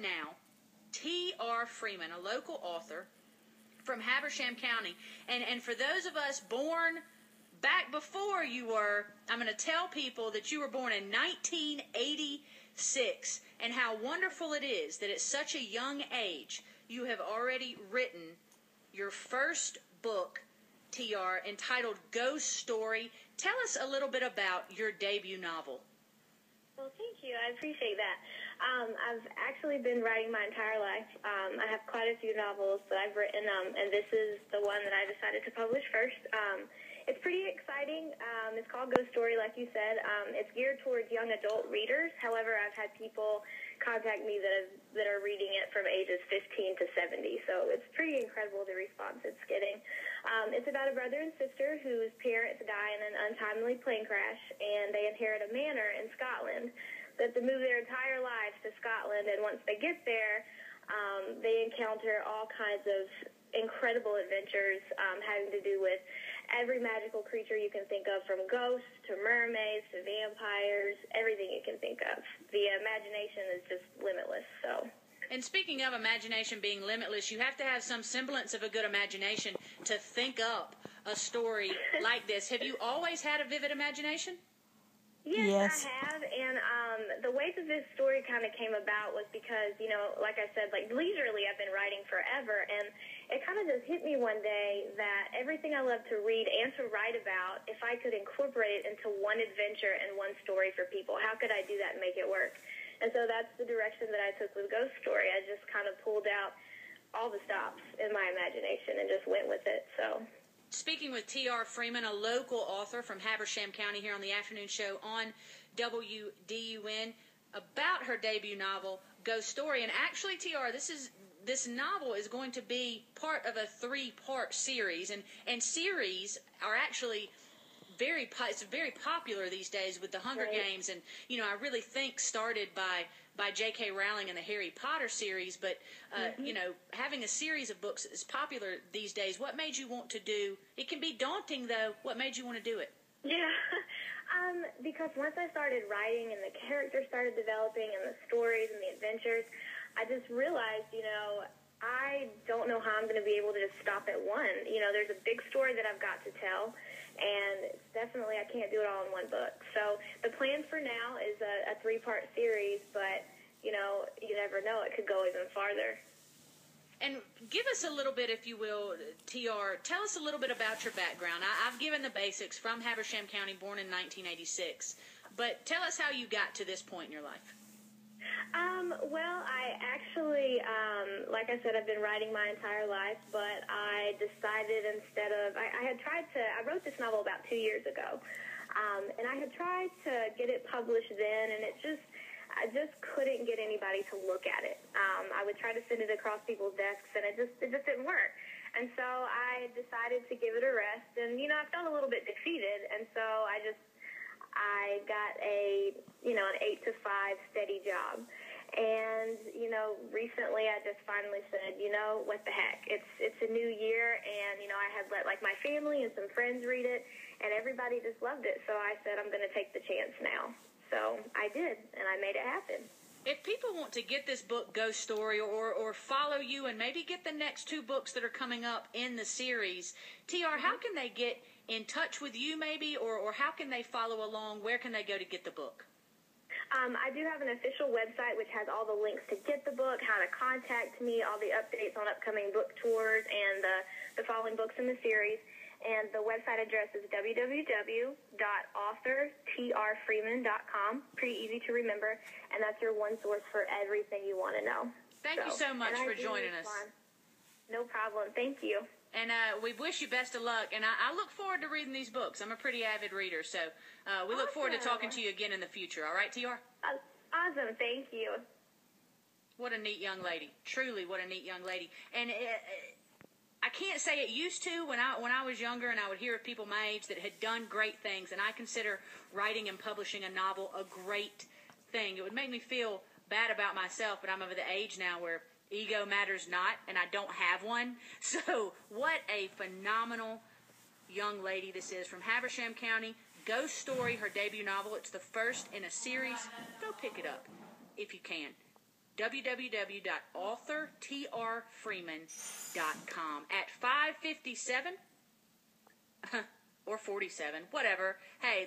now T.R. Freeman, a local author from Habersham County. And for those of us born back before you were, I'm going to tell people that you were born in 1986, and how wonderful it is that at such a young age you have already written your first book, TR, entitled Ghost Story. Tell us a little bit about your debut novel. Well, thank you. I appreciate that. I've actually been writing my entire life. I have quite a few novels that I've written, and this is the one that I decided to publish first. It's pretty exciting. It's called Ghost Story, like you said. It's geared towards young adult readers. However, I've had people contact me that are reading it from ages 15 to 70. So it's pretty incredible, the response it's getting. It's about a brother and sister whose parents die in an untimely plane crash, and they inherit a manor in Scotland. They have to move their entire lives to Scotland, and once they get there, they encounter all kinds of incredible adventures having to do with every magical creature you can think of, from ghosts to mermaids to vampires, everything you can think of. The imagination is just limitless. So. And speaking of imagination being limitless, you have to have some semblance of a good imagination to think up a story like this. Have you always had a vivid imagination? Yes, I have, and the way that this story kind of came about was because, you know, like I said, like leisurely I've been writing forever, and it kind of just hit me one day that everything I love to read and to write about, if I could incorporate it into one adventure and one story for people, how could I do that and make it work? And so that's the direction that I took with Ghost Story. I just kind of pulled out all the stops in my imagination and just went with it, so... Speaking with T.R. Freeman, a local author from Habersham County, here on the afternoon show on WDUN, about her debut novel, Ghost Story. And actually, T.R., this novel is going to be part of a 3-part series, and series are actually very popular these days with the Hunger Games, and you know, I really think started by J.K. Rowling and the Harry Potter series, but you know, having a series of books is popular these days. What made you want to do? It can be daunting, though. What made you want to do it? Yeah, because once I started writing and the characters started developing and the stories and the adventures, I just realized, you know, I don't know how I'm going to be able to just stop at one. You know, there's a big story that I've got to tell, and it's definitely I can't do it all in one book. So the plan for now is a 3-part series, but, you know, you never know. It could go even farther. And give us a little bit, if you will, T.R., tell us a little bit about your background. I've given the basics, from Habersham County, born in 1986. But tell us how you got to this point in your life. Well, I actually, like I said, I've been writing my entire life, but I decided instead of, I wrote this novel about 2 years ago, and I had tried to get it published then, and I just couldn't get anybody to look at it. I would try to send it across people's desks, and it just didn't work. And so I decided to give it a rest, and, you know, I felt a little bit defeated, and so I got an 8 to 5 steady job. And, you know, recently I just finally said, you know, what the heck? It's a new year, and, you know, I had let, like, my family and some friends read it, and everybody just loved it. So I said, I'm going to take the chance now. So I did, and I made it happen. If people want to get this book, Ghost Story, or follow you and maybe get the next 2 books that are coming up in the series, TR, how can they get in touch with you maybe, or how can they follow along? Where can they go to get the book? I do have an official website which has all the links to get the book, how to contact me, all the updates on upcoming book tours, and the following books in the series. And the website address is www.authortrfreeman.com. Pretty easy to remember, and that's your one source for everything you want to know. Thank you so much for joining us. No problem. Thank you. And we wish you best of luck. And I look forward to reading these books. I'm a pretty avid reader, so we look forward to talking to you again in the future. All right, TR? Awesome. Thank you. What a neat young lady. Truly, what a neat young lady. And I can't say it used to when I was younger, and I would hear of people my age that had done great things, and I consider writing and publishing a novel a great thing. It would make me feel bad about myself, but I'm of the age now where ego matters not, and I don't have one. So what a phenomenal young lady this is, from Habersham County. Ghost Story, her debut novel. It's the first in a series. Go pick it up if you can. www.authortrfreeman.com at 5:57 or 47, whatever. Hey,